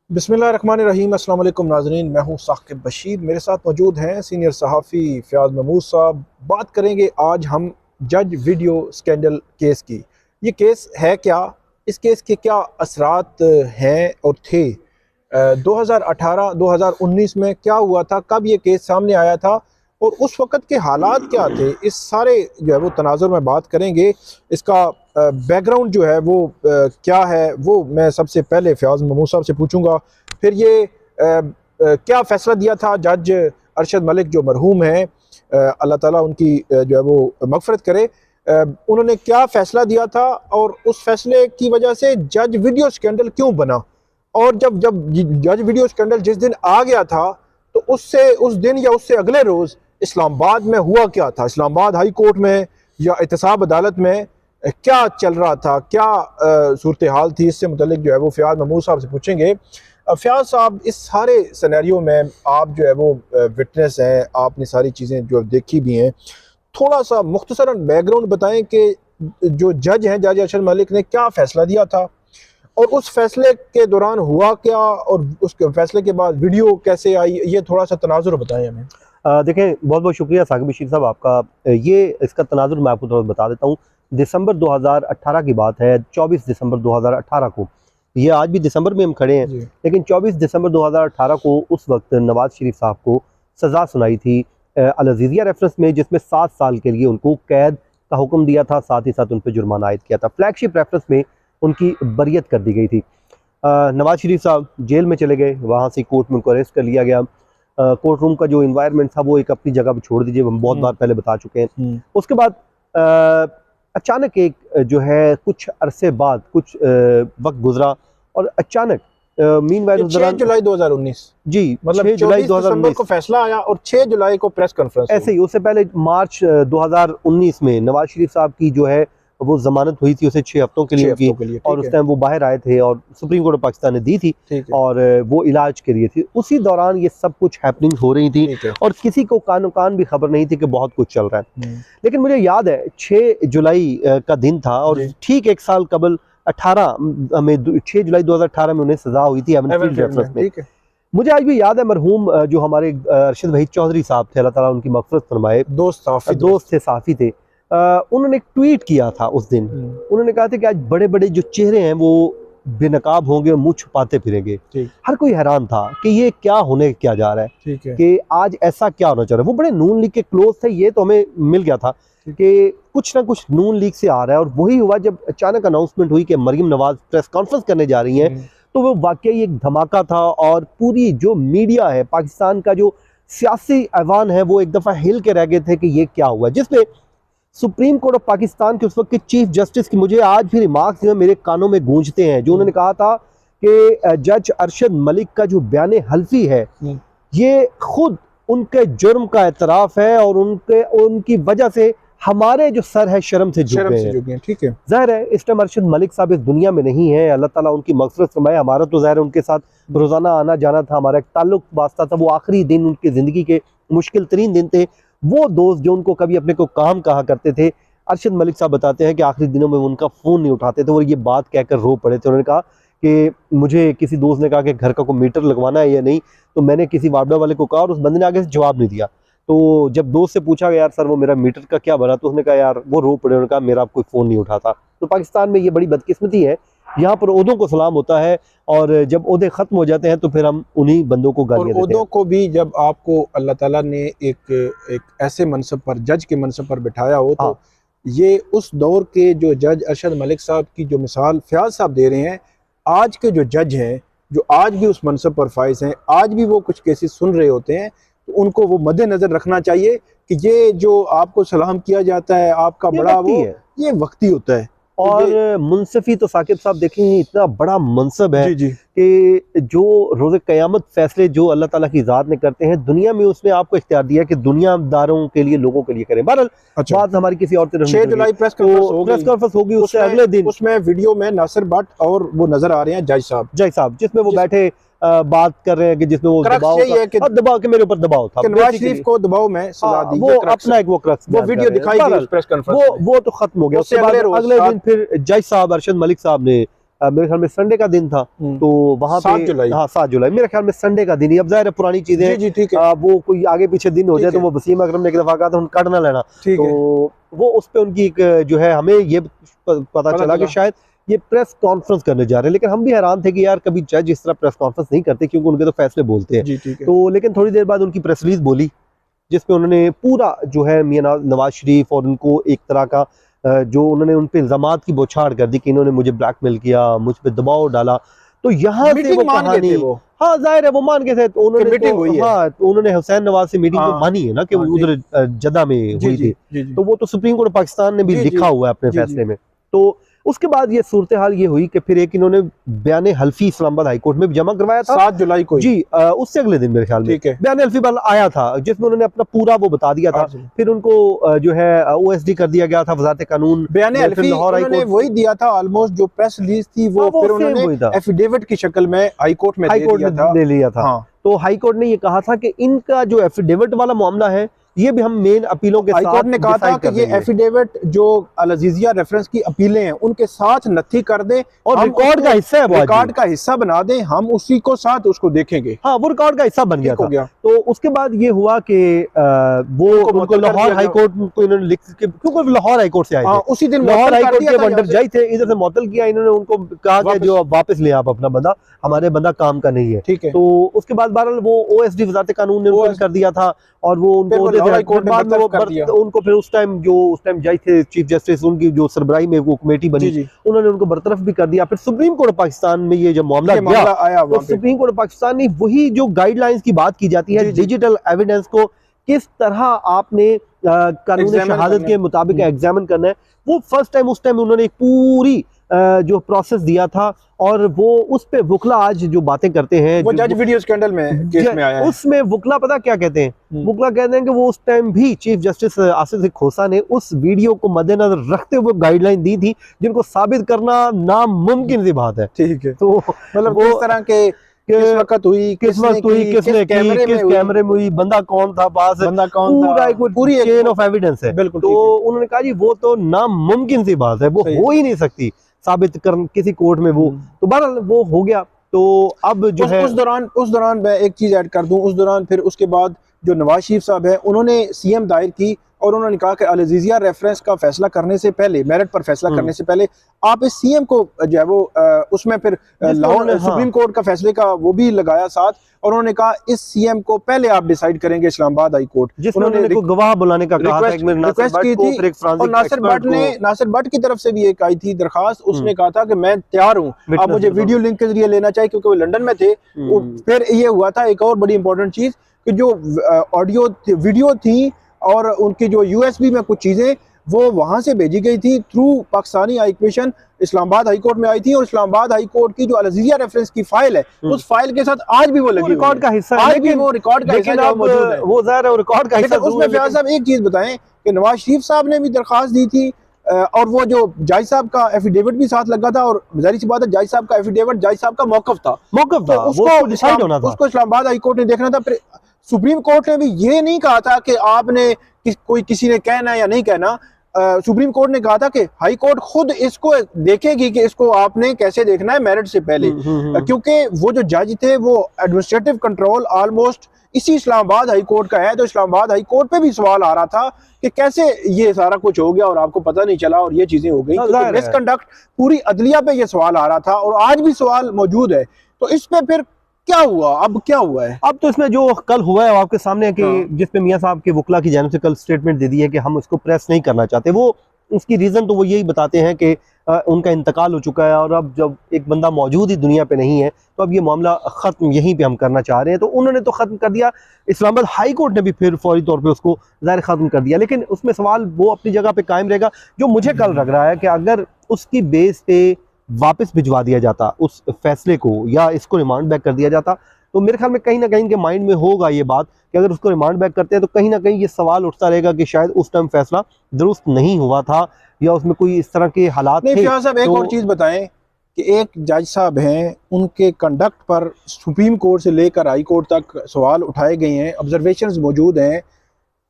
बिस्मिल्लाहिर्रहमानिर्रहीम। अस्सलाम वालेकुम नाज़रीन, मैं हूँ साकिब बशीर। मेरे साथ मौजूद हैं सीनियर सहाफ़ी फ़याज़ महमूद साहब। बात करेंगे आज हम जज वीडियो स्कैंडल केस की। ये केस है क्या, इस केस के क्या असरात हैं और थे, 2018-2019 में क्या हुआ था, कब ये केस सामने आया था और उस वक़्त के हालात क्या थे, इस सारे जो है वो तनाज़ुर में बात करेंगे। इसका बैकग्राउंड जो है वो क्या है, वो मैं सबसे पहले फ़याज़ महमूद साहब से पूछूंगा। फिर ये क्या फ़ैसला दिया था जज अरशद मलिक जो मरहूम हैं, अल्लाह ताला उनकी जो है वो मग़फ़िरत करे, उन्होंने क्या फ़ैसला दिया था और उस फ़ैसले की वजह से जज वीडियो स्कैंडल क्यों बना। और जब जब जज वीडियो स्कैंडल जिस दिन आ गया था तो उससे उस दिन या उससे अगले रोज़ इस्लामाबाद में हुआ क्या था, इस्लामाबाद हाई कोर्ट में या एहतसाब अदालत में क्या चल रहा था, क्या सूरत हाल थी, इससे मुतल्लिक जो है वो फ़याज़ महमूद साहब से पूछेंगे। फ़याज़ साहब, इस सारे सिनेरियो में आप जो है वो विटनेस हैं, आपने सारी चीज़ें जो देखी भी हैं, थोड़ा सा मुख्तसरन बैकग्राउंड बताएं कि जो जज हैं, जज अरशद मलिक ने क्या फ़ैसला दिया था और उस फैसले के दौरान हुआ क्या और उस फैसले के बाद वीडियो कैसे आई, ये थोड़ा सा तनाजुर बताएं हमें। देखें, बहुत बहुत शुक्रिया साकिब बशीर साहब आपका। ये इसका तनाजुर मैं आपको थोड़ा बता देता हूँ। दिसंबर 2018 की बात है, 24 दिसंबर 2018 को। ये आज भी दिसंबर में हम खड़े हैं, लेकिन 24 दिसंबर 2018 को उस वक्त नवाज शरीफ साहब को सज़ा सुनाई थी अल अज़ीज़िया रेफरेंस में, जिसमें 7 साल के लिए उनको कैद का हुक्म दिया था, साथ ही साथ उन पर जुर्माना आयद किया था। फ्लैगशिप रेफरेंस में उनकी बरियत कर दी गई थी। नवाज शरीफ साहब जेल में चले गए, वहाँ से कोर्ट में उनको अरेस्ट कर लिया गया। कोर्ट रूम का जो इन्वायरमेंट था वो एक अपनी जगह पर छोड़ दीजिए, हम बहुत बार पहले बता चुके हैं। उसके बाद अचानक एक जो है कुछ अरसे बाद कुछ वक्त गुजरा और अचानक मीनवाइल 6 जुलाई 2019 जी, मतलब 6 जुलाई 2019 को फैसला आया और 6 जुलाई को प्रेस कॉन्फ्रेंस। ऐसे ही उससे पहले मार्च 2019 में नवाज शरीफ साहब की जो है वो जमानत हुई थी, उसे 6 हफ्तों के लिए की, और उस टाइम वो बाहर आए थे और सुप्रीम कोर्ट ऑफ पाकिस्तान ने दी थी और वो इलाज के लिए थी। उसी दौरान ये सब कुछ हैपनिंग हो रही थी और किसी को कानो कान भी खबर नहीं थी कि बहुत कुछ चल रहा है। लेकिन मुझे याद है 6 जुलाई का दिन था और ठीक एक साल कबल 6 जुलाई 2018 में उन्हें सजा हुई थी एवनफील्ड रेफरेंस में। मुझे आज भी याद है, मरहूम जो हमारे अरशद वहीद चौधरी साहब थे, अल्लाह ताला उनकी मग़फ़िरत फरमाए, दोस्त थे, साफ़ी थे, उन्होंने एक ट्वीट किया था उस दिन। उन्होंने कहा था कि आज बड़े बड़े जो चेहरे हैं वो बेनकाब होंगे और मुंह छुपाते फिरेंगे। हर कोई हैरान था कि ये क्या होने क्या जा रहा है, कि आज ऐसा क्या होना चाह रहा है। वो बड़े नून लीग के क्लोज थे, ये तो हमें मिल गया था कि कुछ ना कुछ नून लीग से आ रहा है। और वही हुआ जब अचानक अनाउंसमेंट हुई कि मरियम नवाज प्रेस कॉन्फ्रेंस करने जा रही हैं, तो वो वाकई एक धमाका था और पूरी जो मीडिया है, पाकिस्तान का जो सियासी ऐवान है, वो एक दफ़ा हिल के रह गए थे कि ये क्या हुआ। जिसमें सुप्रीम कोर्ट ऑफ पाकिस्तान के उस वक्त के चीफ जस्टिस की मुझे आज भी रिमार्क्स जो मेरे कानों में गूंजते हैं, जो उन्होंने कहा था कि जज अरशद मलिक का जो बयान हल्फी है ये खुद उनके जुर्म का एतराफ़ है और उनकी वजह से हमारे जो सर है शर्म से झुक गए हैं। ठीक है, ज़ाहिर है इस टाइम अरशद मलिक साहब इस दुनिया में नहीं है, अल्लाह ताला उनकी मग़फ़िरत फरमाए। हमारा तो ज़ाहिर है उनके साथ रोज़ाना आना जाना था, हमारा एक ताल्लुक़ वास्ता था। वो आखिरी दिन उनकी ज़िंदगी के मुश्किल तरीन दिन थे। वो दोस्त जो उनको कभी अपने को काम कहा करते थे, अरशद मलिक साहब बताते हैं कि आखिरी दिनों में उनका फ़ोन नहीं उठाते थे और ये बात कहकर रो पड़े थे। उन्होंने कहा कि मुझे किसी दोस्त ने कहा कि घर का कोई मीटर लगवाना है या नहीं, तो मैंने किसी वार्डा वाले को कहा और उस बंदे ने आगे से जवाब नहीं दिया। तो जब दोस्त से पूछा यार सर वो मेरा मीटर का क्या बना, तो उसने कहा यार, वो रो पड़े, उन्होंने कहा मेरा कोई फ़ोन नहीं उठाता। तो पाकिस्तान में ये बड़ी बदकिस्मती है, यहाँ पर ओहदों को सलाम होता है और जब ओहदे ख़त्म हो जाते हैं तो फिर हम उन्हीं बंदों को गालियाँ देते हैं। ओहदों को भी जब आपको अल्लाह ताला ने एक ऐसे मनसब पर, जज के मनसब पर बिठाया हो, तो ये उस दौर के जो जज अरशद मलिक साहब की जो मिसाल फ़याज़ साहब दे रहे हैं, आज के जो जज हैं जो आज भी उस मनसब पर फाइज हैं, आज भी वो कुछ केसेस सुन रहे होते हैं, तो उनको वो मद्देनज़र रखना चाहिए कि ये जो आपको सलाम किया जाता है, आपका बड़ा वो ये वक्ती होता है। और मुनसफी तो साकिब साहब देखें इतना बड़ा मनसब है कि जो रोज़े क़यामत फैसले जो अल्लाह ताला की ज़ात ने करते हैं दुनिया में, उसने आपको इख्तियार दिया कि दुनियादारों के लिए, लोगों के लिए करें। बहरहाल बात हमारी किसी और तरह 6 जुलाई प्रेस कॉन्फ्रेंस होगी, उससे अगले दिन उसमें वीडियो में नासिर भट्ट और वो नजर आ रहे हैं जज साहब, जिसमें वो बैठे बात कर रहे हैं कि जिसमें वो दबाव के मेरे ऊपर दबाव था, नवाज शरीफ को दबाव में सजा दी, वो अपना एक वो वीडियो दिखाई दी प्रेस कॉन्फ्रेंस, वो तो खत्म हो गया। उसके बाद अगले दिन फिर जज साहब अरशद मलिक साहब ने मेरे ख्याल में संडे का दिन था, तो वहाँ पे 7 जुलाई, हाँ 7 जुलाई मेरे ख्याल में संडे का दिन ही। अब जाहिर है पुरानी चीजें जी ठीक है, वो कोई आगे पीछे दिन हो जाए तो वो वसीम अकरम ने एक दफा कहा था कट ना लेना, तो वो उस पे उनकी एक जो है हमें ये पता चला कि शायद ये प्रेस कॉन्फ्रेंस करने जा रहे हैं, लेकिन हम भी हैरान थे कि यार कभी जज इस तरह प्रेस कॉन्फ्रेंस नहीं करते क्योंकि उनके तो फैसले बोलते हैं। तो लेकिन थोड़ी देर बाद उनकी प्रेस रिलीज बोली जिसमें उन्होंने पूरा जो है मियां नवाज शरीफ और उनको एक तरह का जो उन्होंने उन पे इल्जामात की बौछार कर दी कि इन्होंने मुझे ब्लैकमेल किया, मुझ पे दबाव डाला। तो यहाँ से वो कहानी, हाँ जाहिर है वो मान के थे, तो उन्होंने तो उन्होंने हुसैन नवाज से मीटिंग तो मानी है ना कि उधर जद्दा में हुई थी, तो वो तो सुप्रीम कोर्ट पाकिस्तान ने भी लिखा हुआ है अपने फैसले में। तो उसके बाद ये सूरत हाल ये हुई कि फिर एक इन्होंने बयान हल्फी इस्लामाबाद हाई कोर्ट में भी जमा करवाया था 7 जुलाई को जी, उससे अगले दिन मेरे ख्याल में बयान हल्फी बल आया था जिसमें उन्होंने अपना पूरा वो बता दिया था। फिर उनको जो है OSD कर दिया गया था वजारत कानून, बयान हल्फी उन्होंने वही दिया था ऑलमोस्ट जो प्रेस रिलीज थी वो फिर उन्होंने एफिडेविट की शक्ल में हाई कोर्ट में दे लिया था। तो हाई कोर्ट ने ये कहा था कि इनका जो एफिडेविट वाला मामला है ये भी हम मेन अपीलों के साथ, हाई कोर्ट ने कहा था कि ये एफिडेविट जो अल अजीजिया रेफरेंस की अपीलें हैं उनके साथ नथी कर दें और रिकॉर्ड का हिस्सा है, रिकॉर्ड का हिस्सा बना दें, हम उसी को साथ उसको देखेंगे। हाँ वो रिकॉर्ड का हिस्सा बन गया। तो उसके बाद ये हुआ कि वो उनको लाहौर हाई कोर्ट को इन्होंने लिख के, क्योंकि लाहौर हाई कोर्ट से आए थे उसी दिन, लाहौर हाई कोर्ट के अंडर जाई थे, इधर से मुअत्तल किया इन्होंने, उनको कहा कि जो वापस ले आप अपना बंदा, हमारे बंदा काम का नहीं है, ठीक है। तो उसके बाद बहरहाल वो OSD वजारत कानून ने उनको कर दिया था और वो उनको फिर उस टाइम जज थे चीफ जस्टिस, उनकी जो सरबराही में वो कमेटी बनी उन्होंने उनको बरतरफ भी कर दिया। फिर सुप्रीम कोर्ट पाकिस्तान में ये जब मामला गया तो सुप्रीम कोर्ट पाकिस्तान ने वही जो गाइडलाइंस की बात की जाती है डिजिटल एविडेंस को किस तरह आपने कानून शहादत के मुताबिक एग्जामिन करना है, वो फर्स्ट टाइम उस टाइम उन्होंने एक पूरी जो प्रोसेस दिया था। और वो उस पे वकला आज जो बातें करते हैं वो जज वीडियो स्कैंडल में केस में आया है, उसमें वकला पता क्या कहते हैं, वकला कहते हैं कि वो उस टाइम भी चीफ जस्टिस आसिफ खोसा ने उस वीडियो को मद्देनजर रखते हुए गाइडलाइन दी थी जिनको साबित करना नामुमकिन सी बात है, ठीक है। तो मतलब किस तरह के किस वक्त हुई, किस वक्त हुई, किसने की, किस कैमरे में हुई, बंदा कौन था पास, बंदा कौन था, पूरी चेन ऑफ एविडेंस है। बिल्कुल। तो उन्होंने कहा जी वो तो नामुमकिन सी बात है, वो हो ही नहीं सकती साबित कर किसी कोर्ट में वो। तो बहरहाल वो हो गया। तो अब जो है उस दौरान मैं एक चीज ऐड कर दूं, उस दौरान फिर उसके बाद जो नवाज शरीफ साहब है उन्होंने CM दायर की और उन्होंने कहा कि अल अजीजिया रेफरेंस का फैसला करने से पहले, मेरिट पर फैसला करने से पहले आप इस CM को जो है वो उसमें फिर लाहौर सुप्रीम कोर्ट का फैसले का वो भी लगाया साथ, और उन्होंने कहा इस CM को पहले आप डिसाइड करेंगे इस्लामाबाद हाई कोर्ट, जिसमें गवाह बुलाने का रिक्वेस्ट की थी। और नासिर भट्ट की तरफ से भी एक आई थी दरखास्त, उसने कहा था कि मैं तैयार हूँ, आप मुझे वीडियो लिंक के जरिए लेना चाहिए क्योंकि वो लंदन में थे। फिर ये हुआ था एक और बड़ी इंपॉर्टेंट चीज कि जो ऑडियो वीडियो थी और उनकी जो USB में कुछ चीजें वो वहां से भेजी गई थी through Pakistani high commission, Islamabad high court में आई थी। और इस्लामाबाद हाई कोर्ट की जो अल अजीजिया रेफरेंस की फाइल है उस फाइल के साथ आज भी वो लगी, रिकॉर्ड का हिस्सा, आज भी वो रिकॉर्ड का हिस्सा मौजूद है, वो ज़ाहिर है रिकॉर्ड का हिस्सा। उसमें फयाज साहब एक चीज बताएं कि नवाज शरीफ साहब ने भी दरखास्त दी थी और वो जो जज साहब का एफिडेविट भी साथ लगा था, और जाहिर सी बात है जज साहब का एफिडेविट जज साहब का मौकफ था, तो उसको इस्लामाबाद हाई कोर्ट ने देखना था। फिर सुप्रीम कोर्ट ने भी ये नहीं कहा था कि आपने कोई किसी ने कहना या नहीं कहना, सुप्रीम कोर्ट ने कहा था कि हाई कोर्ट खुद इसको देखेगी कि इसको आपने कैसे देखना है मेरिट से पहले, क्योंकि वो जो जज थे वो एडमिनिस्ट्रेटिव कंट्रोल ऑलमोस्ट इसी इस्लामाबाद हाई कोर्ट का है। तो इस्लामाबाद हाई कोर्ट पे भी सवाल आ रहा था कि कैसे ये सारा कुछ हो गया और आपको पता नहीं चला और ये चीजें हो गई, तो मिसकंडक्ट पूरी अदलिया पे ये सवाल आ रहा था और आज भी सवाल मौजूद है। तो इस पे फिर क्या हुआ, अब क्या हुआ है? अब तो इसमें जो कल हुआ है आपके सामने कि जिसपे मियां साहब के वकला की जानिब से कल स्टेटमेंट दे दी है कि हम इसको प्रेस नहीं करना चाहते। वो उसकी रीजन तो वो यही बताते हैं कि उनका इंतकाल हो चुका है और अब जब एक बंदा मौजूद ही दुनिया पे नहीं है तो अब ये मामला ख़त्म यहीं पे हम करना चाह रहे हैं। तो उन्होंने तो ख़त्म कर दिया, इस्लामाबाद हाई कोर्ट ने भी फिर फौरी तौर पे उसको ज़ाहिर ख़त्म कर दिया, लेकिन उसमें सवाल वो अपनी जगह पे कायम रहेगा। जो मुझे कल लग रहा है कि अगर उसकी बेस पे वापस भिजवा दिया जाता उस फैसले को या इसको रिमांड बैक कर दिया जाता तो मेरे ख्याल में कहीं ना कहीं इनके माइंड में होगा ये बात कि अगर उसको रिमांड बैक करते हैं तो कहीं ना कहीं ये सवाल उठता रहेगा कि शायद उस टाइम फैसला दुरुस्त नहीं हुआ था या उसमें कोई इस तरह के हालात थे। साहब एक और चीज़ बताएं कि एक जज साहब हैं, उनके कंडक्ट पर सुप्रीम कोर्ट से लेकर हाई कोर्ट तक सवाल उठाए गए हैं, ऑब्जर्वेशंस मौजूद हैं,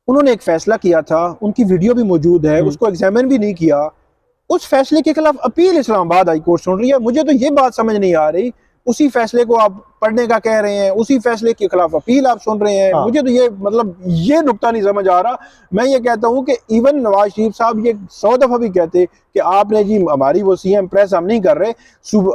उन्होंने एक फैसला किया था, उनकी वीडियो भी मौजूद है, उसको एग्जामिन भी नहीं किया, उस फैसले के खिलाफ अपील इस्लामाबाद हाई कोर्ट सुन रही है। मुझे तो ये बात समझ नहीं आ रही, उसी फैसले को आप पढ़ने का कह रहे हैं, उसी फैसले के खिलाफ अपील आप सुन रहे हैं। मुझे तो ये मतलब ये नुक्ता नहीं समझ आ रहा। मैं ये कहता हूँ कि इवन नवाज शरीफ साहब ये 100 दफा भी कहते कि आपने जी हमारी वो सीएम प्रेस हम नहीं कर रहे,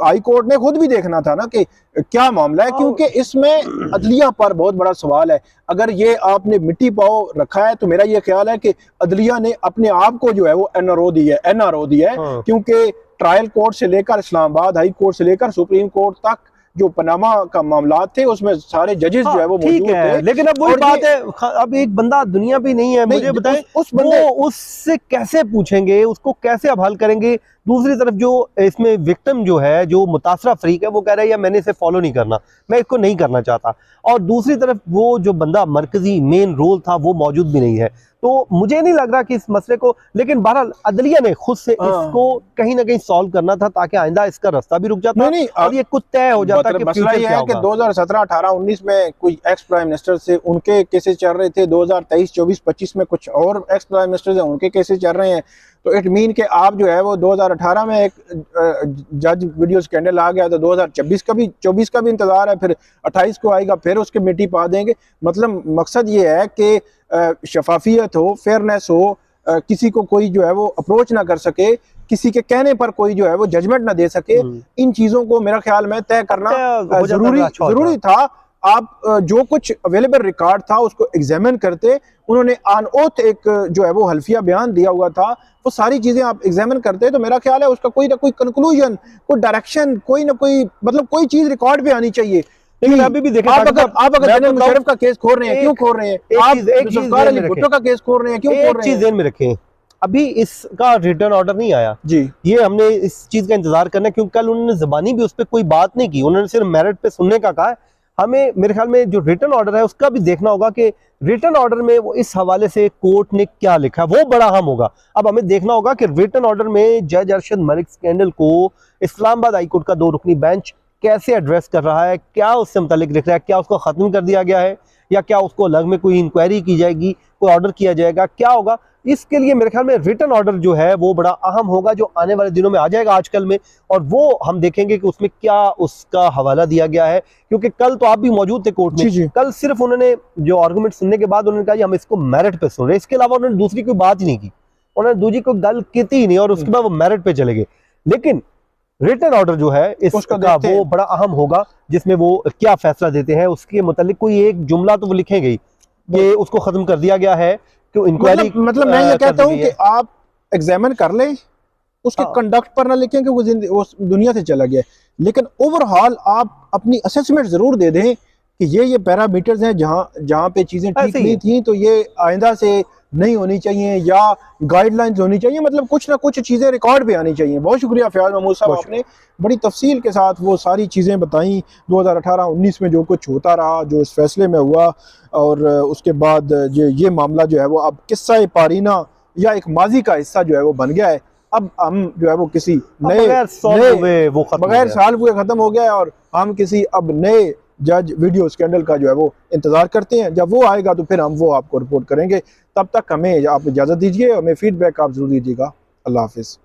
हाई कोर्ट ने खुद भी देखना था ना कि क्या मामला है, क्योंकि इसमें अदलिया पर बहुत बड़ा सवाल है। अगर ये आपने मिट्टी पाओ रखा है तो मेरा ये ख्याल है कि अदलिया ने अपने आप को जो है वो एनआरओ दिया है, क्योंकि ट्रायल कोर्ट से लेकर इस्लामाबाद हाई कोर्ट से लेकर सुप्रीम कोर्ट तक जो पनामा का मामला थे उसमें सारे जजेस जो है वो मौजूद थे। लेकिन अब वही बात है, अब एक बंदा दुनिया पे नहीं है, मुझे बताएं उस बंदे उससे कैसे पूछेंगे, उसको कैसे अब हल करेंगे। दूसरी तरफ जो इसमें विक्टिम जो है, जो मुतासरा फरीक है, वो कह रहा है या मैंने इसे फॉलो नहीं करना, मैं इसको नहीं करना चाहता, और दूसरी तरफ वो जो बंदा मरकजी मेन रोल था वो मौजूद भी नहीं है। तो मुझे नहीं लग रहा कि इस मसले को, लेकिन बहरहाल अदलिया ने खुद से इसको कहीं ना कहीं सॉल्व करना था ताकि आइंदा इसका रास्ता भी रुक जाता और ये कुछ तय हो जाता कि मसला ये है कि 2017, 18, 19 में कोई एक्स प्राइम मिनिस्टर से उनके केसेस चल रहे थे, 2023, 24, 25 में कुछ और एक्स प्राइम मिनिस्टर से उनके केसेस चल रहे हैं। तो इट मीन के आप जो है वो 2018 में एक जज वीडियो स्कैंडल आ गया, तो 2024 का भी इंतजार है, फिर 28 को आएगा, फिर उसके मिट्टी पा देंगे। मतलब मकसद ये है कि शफाफियत हो, फेयरनेस हो, किसी को कोई जो है वो अप्रोच ना कर सके, किसी के कहने पर कोई जो है वो जजमेंट ना दे सके। इन चीजों को मेरा ख्याल में तय करना जरूरी था। आप जो कुछ अवेलेबल रिकॉर्ड था उसको एग्जामिन करते, उन्होंने ऑन ओथ एक जो है वो हल्फिया बयान दिया हुआ था, वो सारी चीजें आप एग्जामिन करते तो मेरा ख्याल है उसका कोई ना कोई कंक्लूजन, कोई डायरेक्शन, कोई ना कोई मतलब कोई चीज रिकॉर्ड पे आनी चाहिए। लेकिन अभी भी देखें, आप अगर जनरल मुशर्रफ का केस खोल रहे हैं, क्यों खोल रहे हैं? आप जुल्फ़िकार अली भुट्टो का केस खोल रहे हैं, क्यों खोल रहे हैं? एक चीज ध्यान में रखें, अभी इसका रिटर्न ऑर्डर नहीं आया जी, ये हमने इस चीज का इंतजार करना है, क्योंकि कल उन्होंने ज़बानी भी उस पर कोई बात नहीं की, उन्होंने सिर्फ मेरिट पे सुनने का कहा है। हमें मेरे ख्याल में जो रिटर्न ऑर्डर है उसका भी देखना होगा कि रिटर्न ऑर्डर में वो इस हवाले से कोर्ट ने क्या लिखा है, वो बड़ा अहम होगा। अब हमें देखना होगा कि रिटर्न ऑर्डर में जज अरशद मलिक स्कैंडल को इस्लामाबाद हाई कोर्ट का 2 रुकनी बेंच कैसे एड्रेस कर रहा है, क्या उससे मुतालिक लिख रहा है, क्या उसको खत्म कर दिया गया है या क्या उसको अलग में कोई इंक्वायरी की जाएगी, कोई ऑर्डर किया जाएगा, क्या होगा। इसके लिए मेरे ख्याल में रिटर्न ऑर्डर जो है वो बड़ा अहम होगा, जो आने वाले दिनों में आ जाएगा आजकल में, और वो हम देखेंगे कि उसमें क्या उसका हवाला दिया गया है। क्योंकि कल तो आप भी मौजूद थे कोर्ट में, कल सिर्फ उन्होंने जो आर्गूमेंट सुनने के बाद उन्होंने कहा हम इसको मेरिट पे सुन रहे हैं, इसके अलावा उन्होंने दूसरी कोई बात ही नहीं की, उन्होंने दूसरी कोई गल की ही नहीं, और उसके बाद वो मेरिट पे चले गए। लेकिन रिटर्न ऑर्डर जो है इसका वो बड़ा अहम होगा, जिसमें वो क्या फैसला देते हैं, उसके मुतालिक कोई एक जुमला तो वो लिखेंगे ही कि उसको खत्म कर दिया गया है, क्यों इंक्वायरी। मतलब मैं ये कहता हूं कि आप एग्जामिन कर लें, उसके कंडक्ट पर ना लिखें कि वो दुनिया से चला गया, लेकिन ओवरऑल आप अपनी असेसमेंट जरूर दे दें कि ये पैरामीटर्स हैं, जहां पे चीजें ठीक नहीं थी तो ये आइंदा से नहीं होनी चाहिए, या गाइडलाइंस होनी चाहिए। मतलब कुछ ना कुछ चीजें रिकॉर्ड पे आनी चाहिए। बहुत शुक्रिया फयाज महमूद साहब, आपने बड़ी तफसील के साथ वो सारी चीजें बताई, 2018-19 में जो कुछ होता रहा, जो इस फैसले में हुआ, और उसके बाद ये मामला जो है वो अब किस्सा पारीना या एक माजी का हिस्सा जो है वो बन गया है। अब हम जो है वो किसी नए बगैर साल हुए खत्म हो गया है, और हम किसी अब नए जज वीडियो स्कैंडल का जो है वो इंतजार करते हैं। जब वो आएगा तो फिर हम वो आपको रिपोर्ट करेंगे। तब तक हमें आप इजाज़त दीजिए, हमें फीडबैक आप जरूर दीजिएगा। अल्लाह हाफिज़।